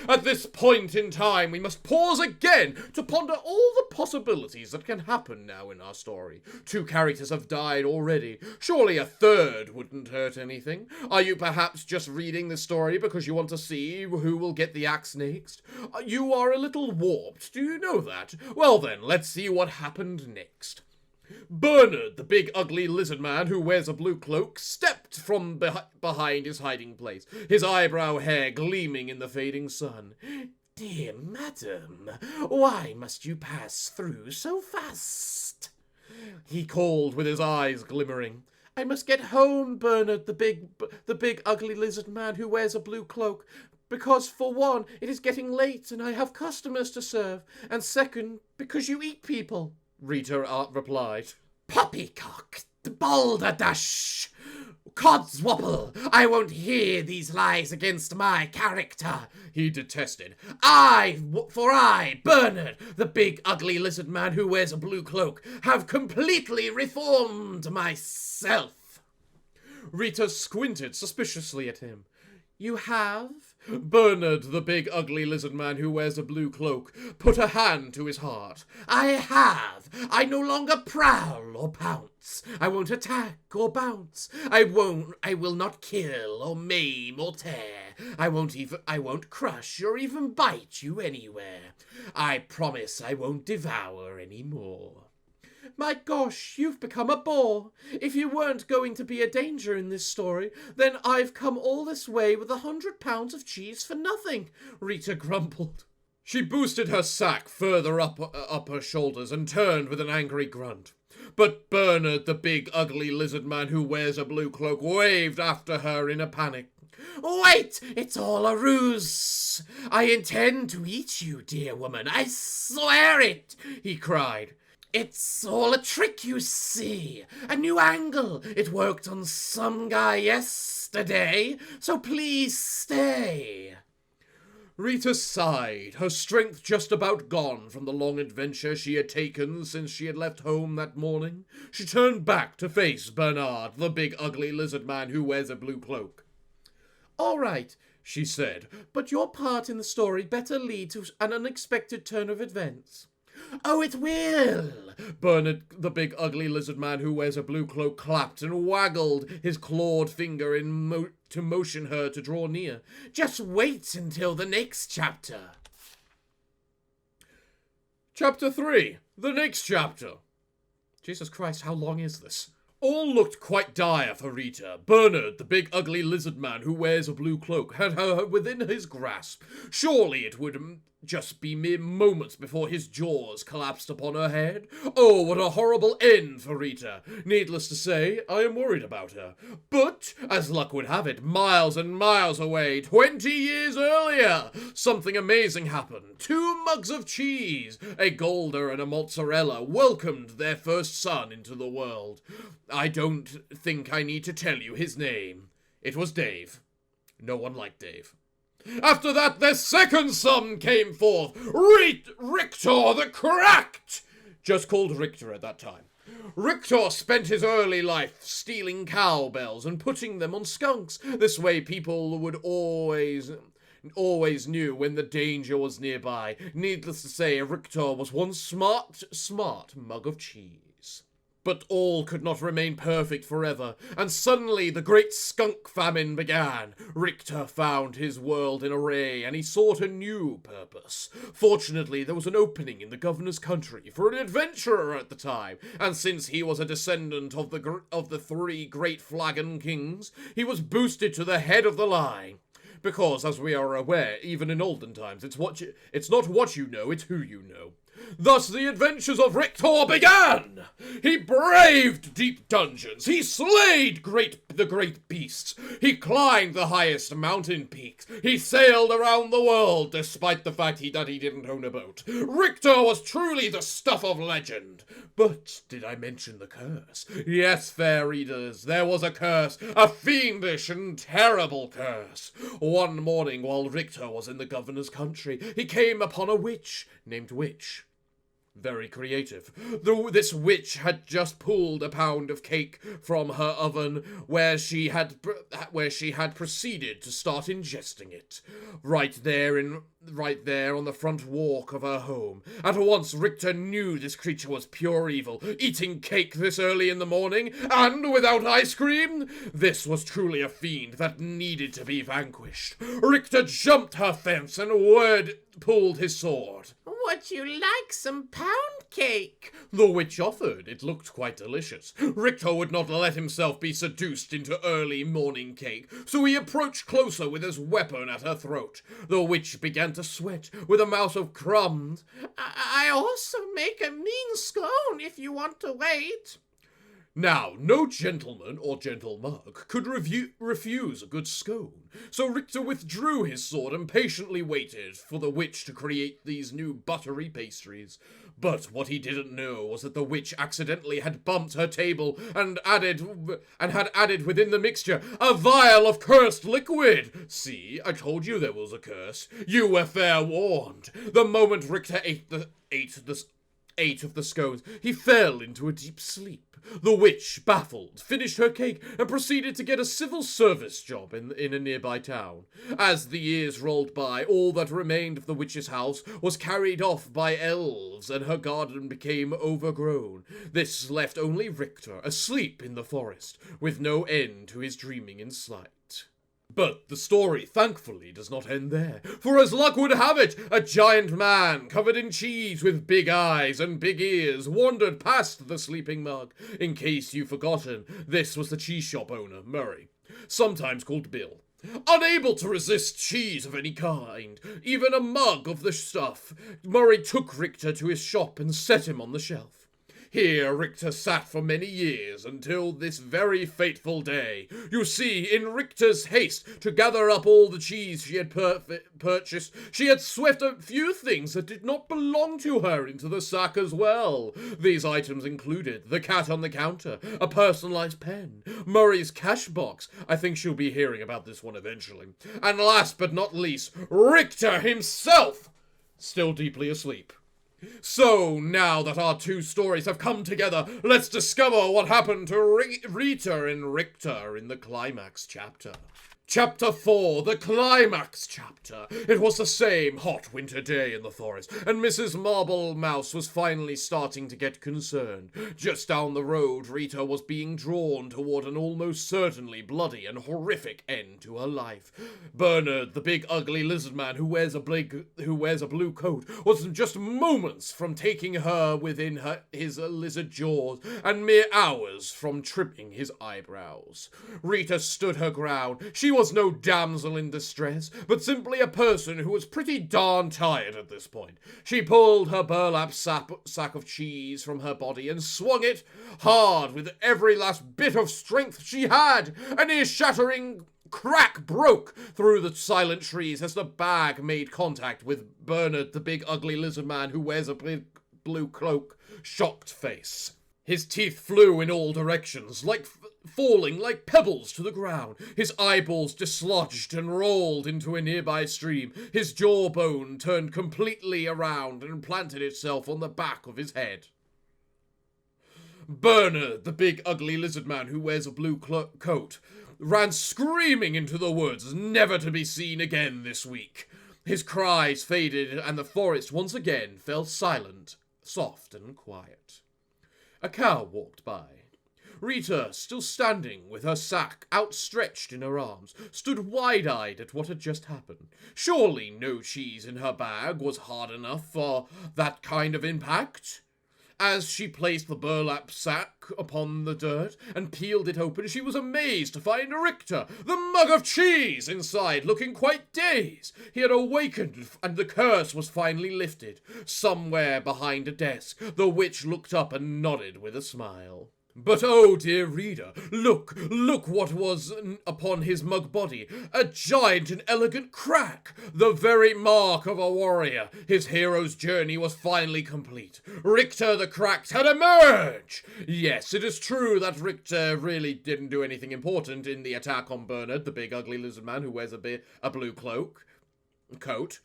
At this point in time we must pause again to ponder all the possibilities that can happen now in our story. 2 characters have died already. Surely a third wouldn't hurt anything. Are you perhaps just reading this story because you want to see who will get the axe next? You are a little warped, do you know that? Well then, let's see what happened next. Bernard, the big ugly lizard man who wears a blue cloak, stepped from behind his hiding place, his eyebrow hair gleaming in the fading sun. Dear madam, why must you pass through so fast? He called with his eyes glimmering. I must get home, Bernard, the big ugly lizard man who wears a blue cloak, because, for one, it is getting late and I have customers to serve, and second, because you eat people, Rita replied. Poppycock, balderdash! Codswapple! I won't hear these lies against my character, he detested. For I, Bernard, the big ugly lizard man who wears a blue cloak, have completely reformed myself. Rita squinted suspiciously at him. You have? Bernard, the big ugly lizard man who wears a blue cloak, put a hand to his heart. I have. I no longer prowl or pounce. I won't attack or bounce. I will not kill or maim or tear. I won't crush or even bite you anywhere. I promise I won't devour any more. My gosh, you've become a bore. If you weren't going to be a danger in this story, then I've come all this way with 100 pounds of cheese for nothing, Rita grumbled. She boosted her sack further up her shoulders and turned with an angry grunt. But Bernard, the big ugly lizard man who wears a blue cloak, waved after her in a panic. Wait! It's all a ruse! I intend to eat you, dear woman. I swear it! He cried. It's all a trick, you see. A new angle. It worked on some guy yesterday, so please stay. Rita sighed, her strength just about gone from the long adventure she had taken since she had left home that morning. She turned back to face Bernard, the big ugly lizard man who wears a blue cloak. All right, she said, but your part in the story better lead to an unexpected turn of events. Oh, it will! Bernard, the big ugly lizard man who wears a blue cloak, clapped and waggled his clawed finger to motion her to draw near. Just wait until the next chapter. Chapter 3. The next chapter. Jesus Christ, how long is this? All looked quite dire for Rita. Bernard, the big ugly lizard man who wears a blue cloak, had her within his grasp. Surely it would just be mere moments before his jaws collapsed upon her head. Oh, what a horrible end for Rita. Needless to say, I am worried about her. But, as luck would have it, miles and miles away, 20 years earlier, something amazing happened. 2 mugs of cheese, a Golder and a mozzarella, welcomed their first son into the world. I don't think I need to tell you his name. It was Dave. No one liked Dave. After that, their second son came forth, Richter the Cracked, just called Richter at that time. Richter spent his early life stealing cowbells and putting them on skunks. This way people would always knew when the danger was nearby. Needless to say, Richter was one smart mug of cheese. But all could not remain perfect forever, and suddenly the great skunk famine began. Richter found his world in array, and he sought a new purpose. Fortunately, there was an opening in the governor's country for an adventurer at the time, and since he was a descendant of the 3 great flagon kings, he was boosted to the head of the line. Because, as we are aware, even in olden times, it's not what you know, it's who you know. Thus the adventures of Richter began! He braved deep dungeons, he slayed the great beasts, he climbed the highest mountain peaks, he sailed around the world despite the fact that he didn't own a boat. Richter was truly the stuff of legend. But did I mention the curse? Yes, fair readers, there was a curse, a fiendish and terrible curse. One morning while Richter was in the governor's country, he came upon a witch named Witch. Very creative. This witch had just pulled a pound of cake from her oven where she had proceeded to start ingesting it. Right there on the front walk of her home. At once Richter knew this creature was pure evil, eating cake this early in the morning, and without ice cream. This was truly a fiend that needed to be vanquished. Richter jumped her fence and pulled his sword. Would you like some pound cake? The witch offered. It looked quite delicious. Richter would not let himself be seduced into early morning cake, so he approached closer with his weapon at her throat. The witch began to sweat, with a mouth of crumbs. I also make a mean scone if you want to wait. Now, no gentleman or gentle mug could refuse a good scone, so Richter withdrew his sword and patiently waited for the witch to create these new buttery pastries. But what he didn't know was that the witch accidentally had bumped her table and had added within the mixture a vial of cursed liquid. See, I told you there was a curse. You were fair warned. The moment Richter ate of the scones, he fell into a deep sleep. The witch, baffled, finished her cake and proceeded to get a civil service job in a nearby town. As the years rolled by, all that remained of the witch's house was carried off by elves, and her garden became overgrown. This left only Richter, asleep in the forest, with no end to his dreaming in sight. But the story, thankfully, does not end there, for as luck would have it, a giant man covered in cheese with big eyes and big ears wandered past the sleeping mug. In case you've forgotten, this was the cheese shop owner, Murray, sometimes called Bill. Unable to resist cheese of any kind, even a mug of the stuff, Murray took Richter to his shop and set him on the shelf. Here Richter sat for many years until this very fateful day. You see, in Richter's haste to gather up all the cheese she had purchased, she had swept a few things that did not belong to her into the sack as well. These items included the cat on the counter, a personalized pen, Murray's cash box, I think she'll be hearing about this one eventually, and last but not least, Richter himself, still deeply asleep. So, now that our two stories have come together, let's discover what happened to Rita and Richter in the climax chapter. Chapter 4, the climax chapter. It was the same hot winter day in the forest, and Mrs. Marble Mouse was finally starting to get concerned. Just down the road, Rita was being drawn toward an almost certainly bloody and horrific end to her life. Bernard, the big ugly lizard man who wears a blue coat, was just moments from taking her within his lizard jaws, and mere hours from trimming his eyebrows. Rita stood her ground. She was no damsel in distress, but simply a person who was pretty darn tired at this point. She pulled her burlap sack of cheese from her body and swung it hard with every last bit of strength she had. An ear-shattering crack broke through the silent trees as the bag made contact with Bernard, the big ugly lizard man who wears a big blue cloak, shocked face. His teeth flew in all directions, falling like pebbles to the ground. His eyeballs dislodged and rolled into a nearby stream. His jawbone turned completely around and planted itself on the back of his head. Bernard, the big ugly lizard man who wears a blue coat, ran screaming into the woods, never to be seen again this week. His cries faded, and the forest once again fell silent, soft and quiet. A cow walked by. Rita, still standing with her sack outstretched in her arms, stood wide-eyed at what had just happened. Surely no cheese in her bag was hard enough for that kind of impact. As she placed the burlap sack upon the dirt and peeled it open, she was amazed to find Richter, the mug of cheese, inside, looking quite dazed. He had awakened, and the curse was finally lifted. Somewhere behind a desk, the witch looked up and nodded with a smile. But oh, dear reader, look what was upon his mug body. A giant and elegant crack, the very mark of a warrior. His hero's journey was finally complete. Richter the Cracked had emerged! Yes, it is true that Richter really didn't do anything important in the attack on Bernard, the big ugly lizard man who wears a blue coat.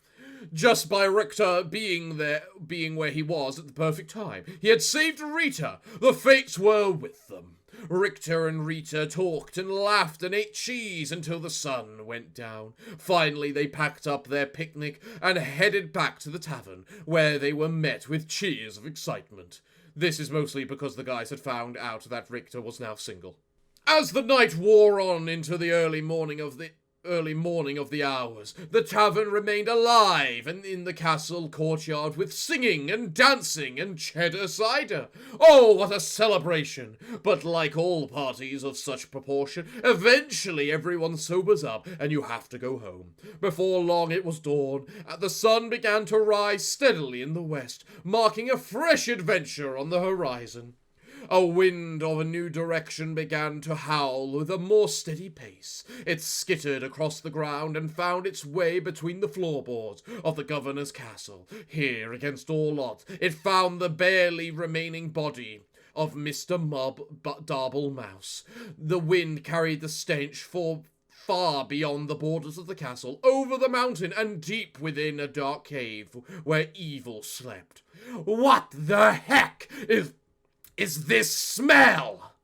Just by Richter being where he was at the perfect time. He had saved Rita. The fates were with them. Richter and Rita talked and laughed and ate cheese until the sun went down. Finally, they packed up their picnic and headed back to the tavern, where they were met with cheers of excitement. This is mostly because the guys had found out that Richter was now single. As the night wore on into the early morning of the hours, the tavern remained alive and in the castle courtyard with singing and dancing and cheddar cider. Oh, what a celebration! But like all parties of such proportion, eventually everyone sobers up and you have to go home. Before long it was dawn, and the sun began to rise steadily in the west, marking a fresh adventure on the horizon. A wind of a new direction began to howl with a more steady pace. It skittered across the ground and found its way between the floorboards of the governor's castle. Here, against all odds, it found the barely remaining body of Mr. Darble Mouse. The wind carried the stench far beyond the borders of the castle, over the mountain, and deep within a dark cave where evil slept. "What the heck is this smell?"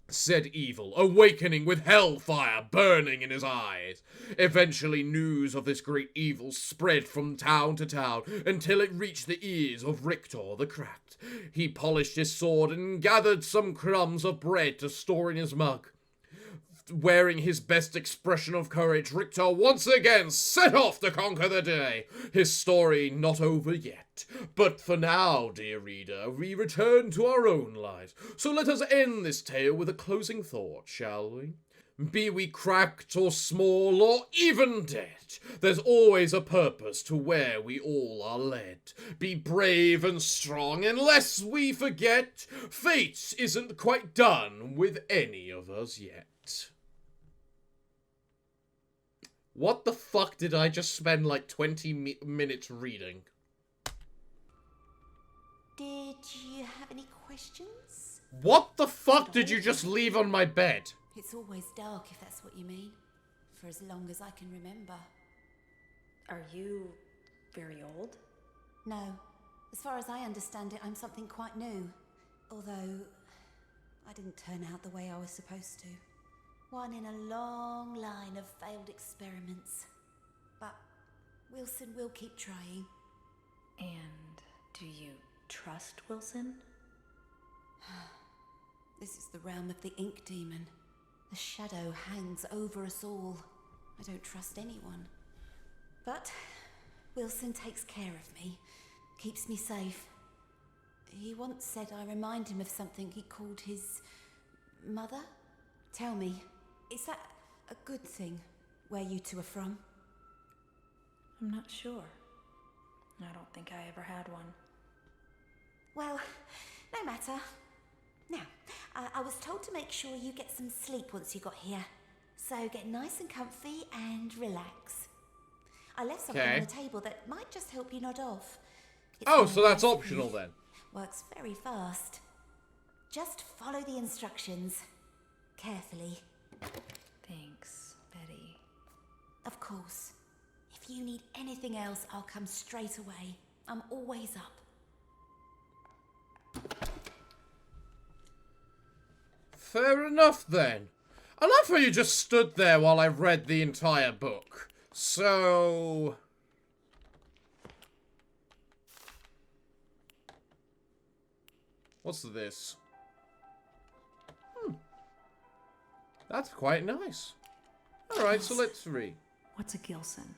said Evil, awakening with hellfire burning in his eyes. Eventually, news of this great evil spread from town to town until it reached the ears of Rictor the Cracked. He polished his sword and gathered some crumbs of bread to store in his mug. Wearing his best expression of courage, Rictor once again set off to conquer the day. His story not over yet. But for now, dear reader, we return to our own lives. So let us end this tale with a closing thought, shall we? Be we cracked or small or even dead, there's always a purpose to where we all are led. Be brave and strong, and lest we forget, fate isn't quite done with any of us yet. What the fuck did I just spend like 20 minutes reading? Did you have any questions? What the fuck did you just leave on my bed? It's always dark, if that's what you mean. For as long as I can remember. Are you very old? No. As far as I understand it, I'm something quite new. Although, I didn't turn out the way I was supposed to. One in a long line of failed experiments. But Wilson will keep trying. And do you trust Wilson? This is the realm of the ink demon. The shadow hangs over us all. I don't trust anyone. But Wilson takes care of me, keeps me safe. He once said I remind him of something he called his mother. Tell me, is that a good thing, where you two are from? I'm not sure. I don't think I ever had one. Well, no matter. Now, I was told to make sure you get some sleep once you got here. So get nice and comfy and relax. I left something on the table that might just help you nod off. It's so that's optional then. Works very fast. Just follow the instructions. Carefully. Thanks, Betty. Of course. If you need anything else, I'll come straight away. I'm always up. Fair enough then. I love how you just stood there while I read the entire book. So... what's this? That's quite nice. Alright, so let's read. What's a Gilson?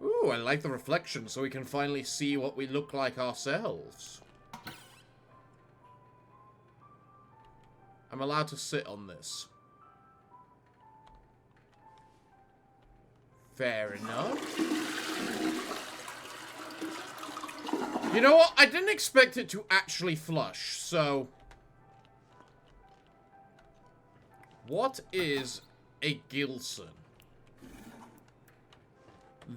Ooh, I like the reflection so we can finally see what we look like ourselves. I'm allowed to sit on this. Fair enough. You know what? I didn't expect it to actually flush, so... what is a Gilson?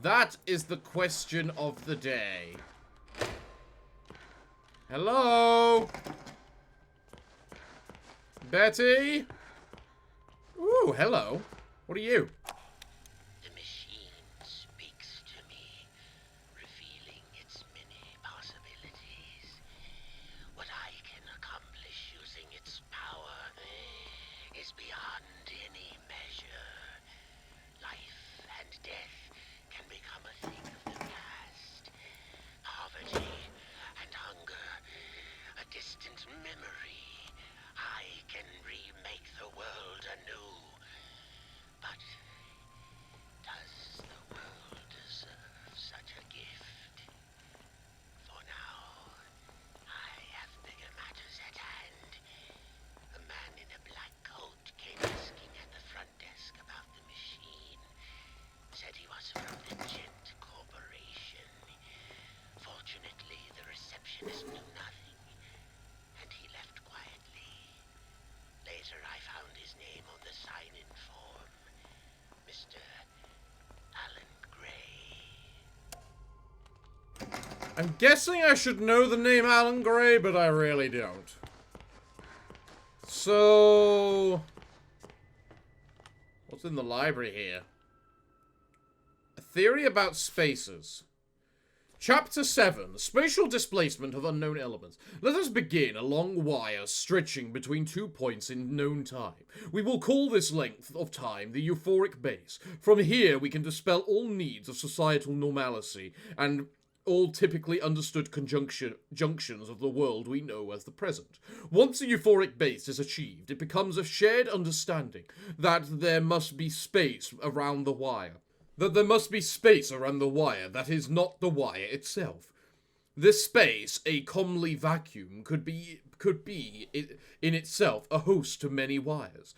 That is the question of the day. Hello? Betty? Ooh, hello. What are you? The machine speaks to me, revealing its many possibilities. What I can accomplish using its power is beyond any measure. Life and death can become a thing of the past. Poverty and hunger, a distant memory. I can remake the world anew. But his name on the sign-in form. Mr. Alan Gray. I'm guessing I should know the name Alan Gray, but I really don't. So... what's in the library here? A theory about spaces. Chapter 7. Spatial displacement of unknown elements. Let us begin a long wire stretching between 2 points in known time. We will call this length of time the euphoric base. From here we can dispel all needs of societal normalcy and all typically understood junctions of the world we know as the present. Once the euphoric base is achieved, it becomes a shared understanding that there must be space around the wire. That is not the wire itself. This space, a comely vacuum, could be in itself a host to many wires,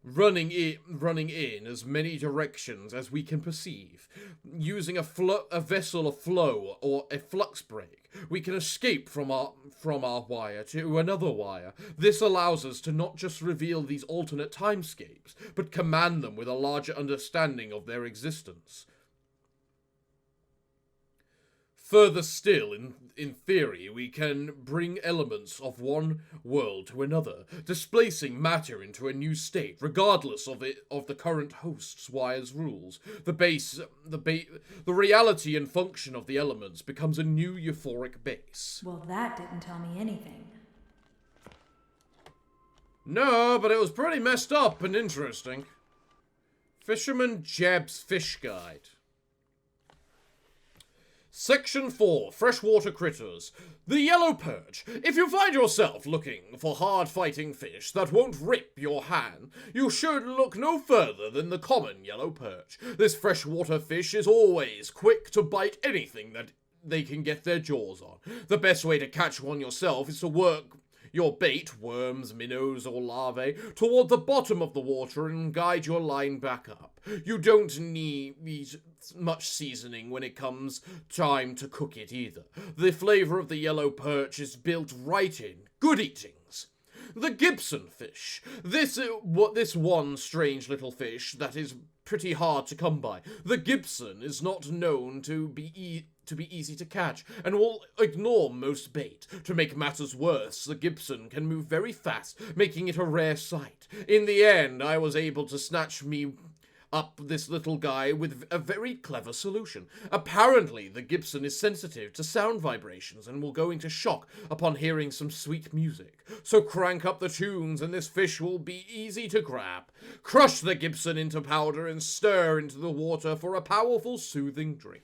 running in as many directions as we can perceive. Using a vessel of flow or a flux break, we can escape from our wire to another wire. This allows us to not just reveal these alternate timescapes, but command them with a larger understanding of their existence. Further still, in theory, we can bring elements of one world to another, displacing matter into a new state, regardless of the current host's wire's rules. The reality and function of the elements becomes a new euphoric base. Well, that didn't tell me anything. No, but it was pretty messed up and interesting. Fisherman Jeb's Fish Guide. Section 4. Freshwater Critters. The Yellow Perch. If you find yourself looking for hard-fighting fish that won't rip your hand, you should look no further than the common yellow perch. This freshwater fish is always quick to bite anything that they can get their jaws on. The best way to catch one yourself is to work your bait, worms, minnows, or larvae, toward the bottom of the water and guide your line back up. You don't need much seasoning when it comes time to cook it either. The flavor of the yellow perch is built right in. Good eatings. The Gibson fish. This one strange little fish that is pretty hard to come by. The Gibson is not known to be easy to catch, and will ignore most bait. To make matters worse, the Gibson can move very fast, making it a rare sight. In the end, I was able to snatch me up this little guy with a very clever solution. Apparently, the Gibson is sensitive to sound vibrations and will go into shock upon hearing some sweet music. So crank up the tunes and this fish will be easy to grab. Crush the Gibson into powder and stir into the water for a powerful, soothing drink.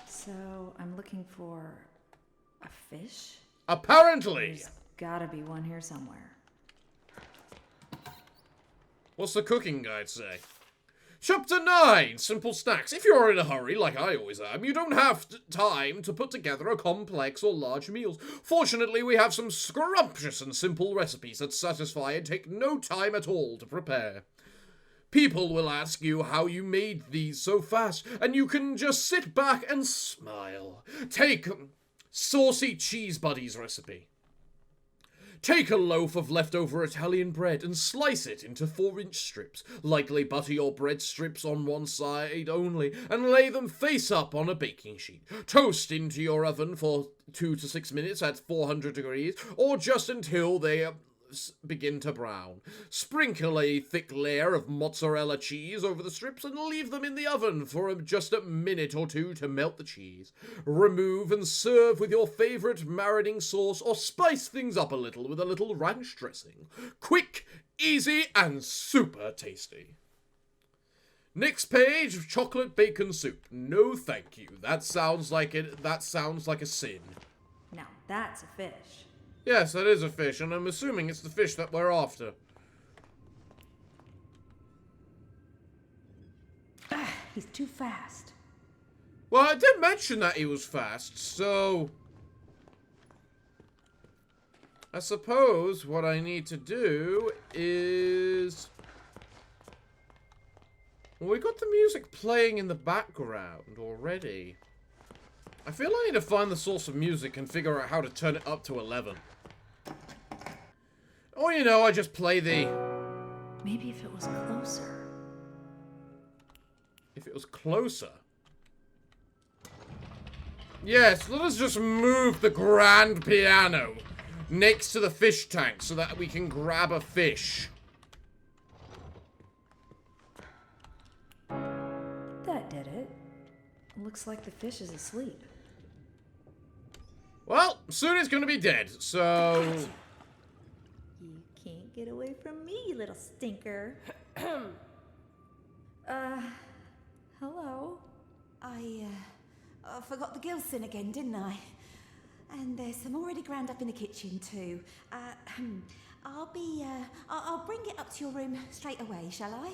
So, I'm looking for a fish? Apparently! There's gotta be one here somewhere. What's the cooking guide say? Chapter 9! Simple snacks. If you're in a hurry, like I always am, you don't have time to put together a complex or large meals. Fortunately, we have some scrumptious and simple recipes that satisfy and take no time at all to prepare. People will ask you how you made these so fast, and you can just sit back and smile. Take Saucy Cheese Buddies recipe. Take a loaf of leftover Italian bread and slice it into 4-inch strips. Lightly butter your bread strips on one side only and lay them face up on a baking sheet. Toast into your oven for 2 to 6 minutes at 400 degrees or just until they begin to brown. Sprinkle a thick layer of mozzarella cheese over the strips and leave them in the oven for just a minute or two to melt the cheese. Remove and serve with your favorite marinade sauce or spice things up a little with a little ranch dressing. Quick, easy, and super tasty. Next page, chocolate bacon soup. No thank you. That sounds like a sin. Now that's a fish. Yes, that is a fish, and I'm assuming it's the fish that we're after. He's too fast. Well, I did mention that he was fast, so I suppose what I need to do is... Well, we got the music playing in the background already. I feel I need to find the source of music and figure out how to turn it up to 11. Or, you know, I just play the... Maybe if it was closer. If it was closer? Yes, let us just move the grand piano next to the fish tank so that we can grab a fish. That did it. Looks like the fish is asleep. Well, soon it's gonna be dead, so... You can't get away from me, you little stinker. Hello? I forgot the Gilson again, didn't I? And there's some already ground up in the kitchen too. I'll bring it up to your room straight away, shall I?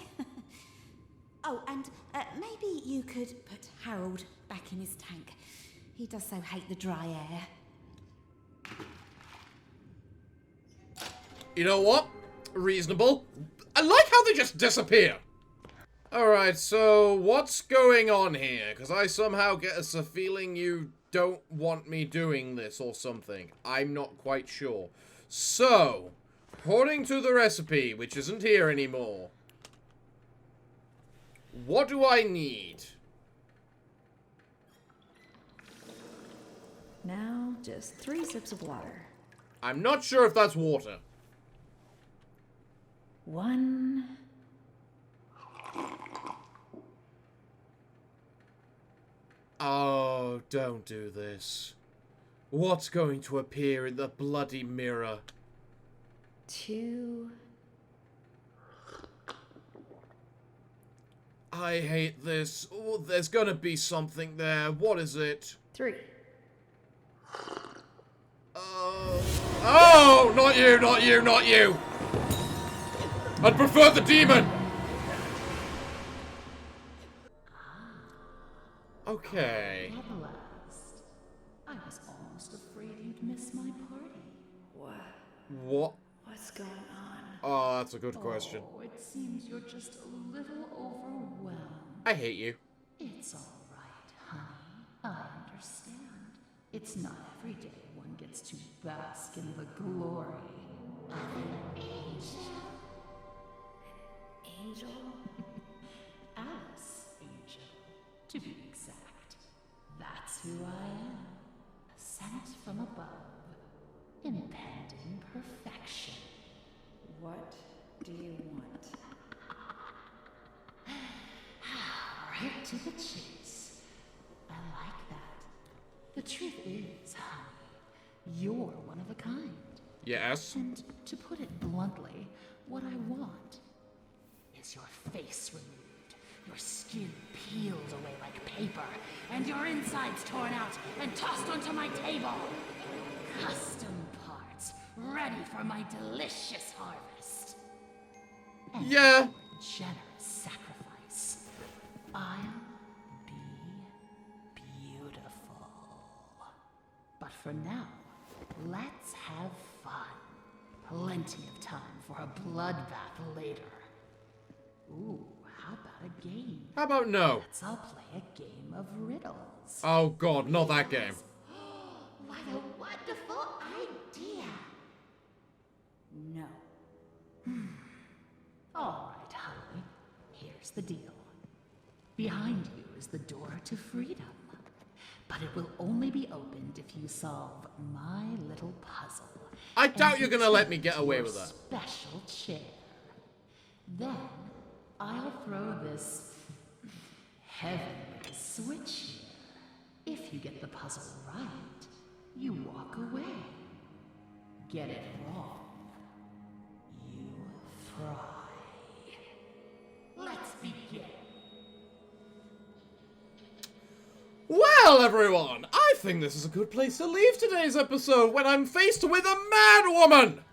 Oh, and maybe you could put Harold back in his tank. He does so hate the dry air. You know what? Reasonable. I like how they just disappear. Alright, so what's going on here? Because I somehow get a feeling you don't want me doing this or something. I'm not quite sure. So, according to the recipe, which isn't here anymore, what do I need? Now, just 3 sips of water. I'm not sure if that's water. 1. Oh, don't do this. What's going to appear in the bloody mirror? 2. I hate this. Oh, there's gonna be something there. What is it? 3. Oh, not you, not you, not you. I'd prefer the demon. Okay. At last. I was almost afraid you'd miss my party. What? What's going on? Oh, that's a good question. Oh, it seems you're just a little overwhelmed. I hate you. It's all right, honey. I understand. It's not every day one gets to bask in the glory of an angel. Angel? Alice Angel, to be exact. That's who I am. Sent from above. Impending perfection. What do you want? Right to the chase. I like that. The truth is, honey, you're one of a kind. Yes. And to put it bluntly, what I want is your face removed, your skin peeled away like paper, and your insides torn out and tossed onto my table. Custom parts, ready for my delicious harvest. And Yeah. for a generous sacrifice, I'll be beautiful. But for now, let's have fun. Plenty of time for a bloodbath later. Ooh, how about a game? How about no? Let's all play a game of riddles. Oh god, not that game. What a wonderful idea! No. All right, honey. Here's the deal. Behind you is the door to freedom. But it will only be opened if you solve my little puzzle. I doubt and you're gonna let me get away your with that. Special chair. Then I'll throw this heavenly switch here. If you get the puzzle right, you walk away. Get it wrong, you fry. Let's begin. Well, everyone, I think this is a good place to leave today's episode when I'm faced with a mad woman!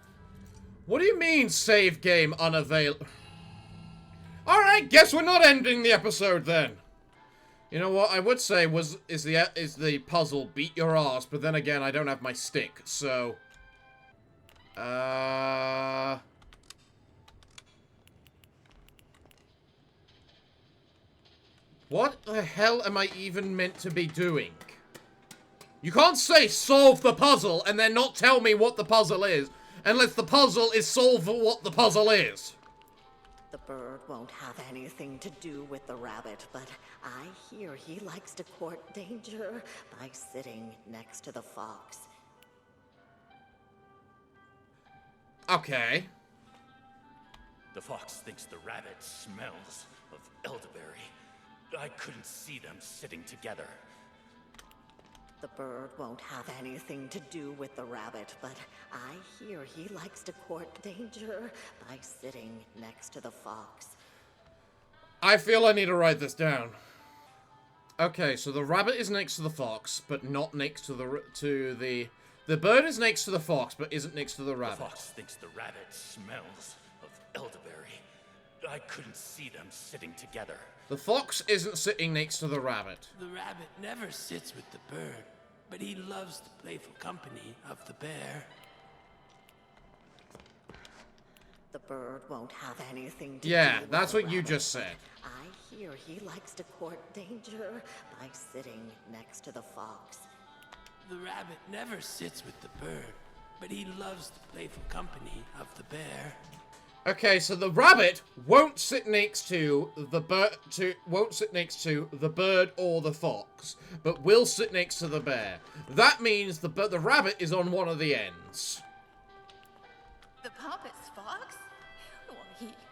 What do you mean, save game unavailable? Alright, guess we're not ending the episode then. You know what I would say is the puzzle beat your ass, but then again, I don't have my stick, so... What the hell am I even meant to be doing? You can't say solve the puzzle and then not tell me what the puzzle is, Unless the puzzle is solve what the puzzle is. The bird won't have anything to do with the rabbit, but I hear he likes to court danger by sitting next to the fox. Okay. The fox thinks the rabbit smells of elderberry. I couldn't see them sitting together. The bird won't have anything to do with the rabbit, but I hear he likes to court danger by sitting next to the fox. I feel I need to write this down. Okay, so the rabbit is next to the fox, but not next to the... The bird is next to the fox, but isn't next to the rabbit. The fox thinks the rabbit smells of elderberry. I couldn't see them sitting together. The fox isn't sitting next to the rabbit. The rabbit never sits with the bird, but he loves the playful company of the bear. The bird won't have anything to Yeah, do with that's the what you rabbit, just said. but I hear he likes to court danger by sitting next to the fox. The rabbit never sits with the bird, but he loves the playful company of the bear. Okay, so the rabbit won't sit next to the bird or the fox, but will sit next to the bear. That means the rabbit is on one of the ends. The pompous fox? Well,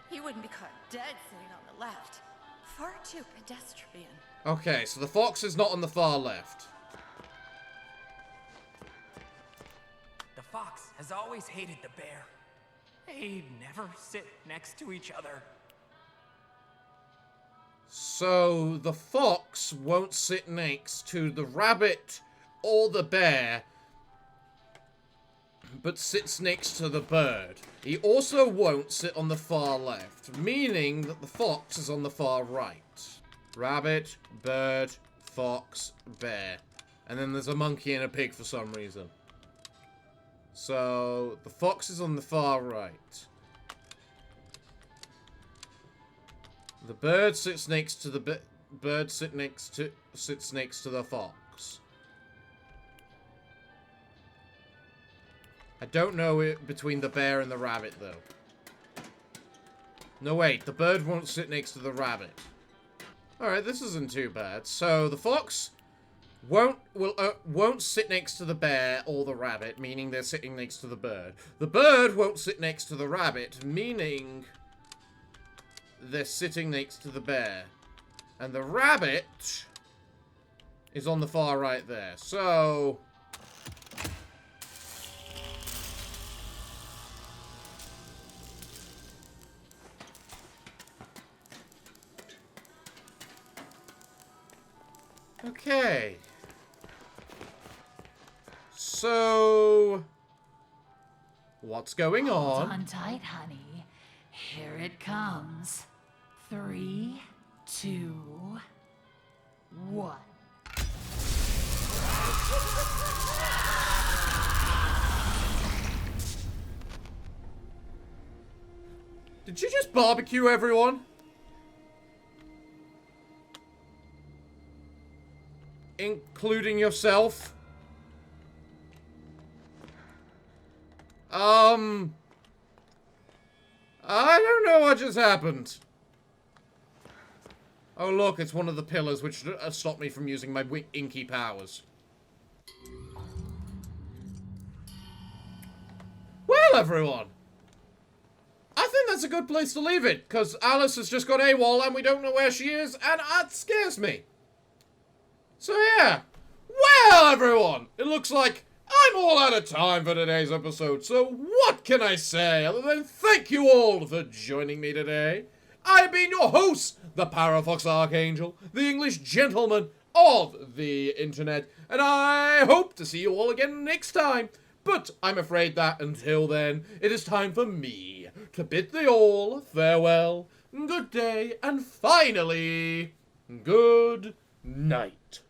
he wouldn't be caught dead sitting on the left. Far too pedestrian. Okay, so the fox is not on the far left. The fox has always hated the bear. They never sit next to each other. So the fox won't sit next to the rabbit or the bear, but sits next to the bird. He also won't sit on the far left, meaning that the fox is on the far right. Rabbit, bird, fox, bear. And then there's a monkey and a pig for some reason. So the fox is on the far right. The bird sits next to the sits next to the fox. I don't know it between the bear and the rabbit though. No wait, the bird won't sit next to the rabbit. All right, this isn't too bad. So the fox won't sit next to the bear or the rabbit, meaning they're sitting next to the bird. The bird won't sit next to the rabbit, meaning they're sitting next to the bear. And the rabbit is on the far right there. So okay. So what's going Hold on? on tight, honey. Here it comes. 3, 2, 1. Did you just barbecue everyone? Including yourself? I don't know what just happened. Oh look, it's one of the pillars which stopped me from using my inky powers. Well, everyone. I think that's a good place to leave it, because Alice has just got AWOL and we don't know where she is, and that scares me. So yeah. Well, everyone, it looks like I'm all out of time for today's episode, so what can I say other than thank you all for joining me today. I've been your host, the Parafox Archangel, the English gentleman of the internet, and I hope to see you all again next time. But I'm afraid that until then, it is time for me to bid thee all farewell, good day, and finally, good night.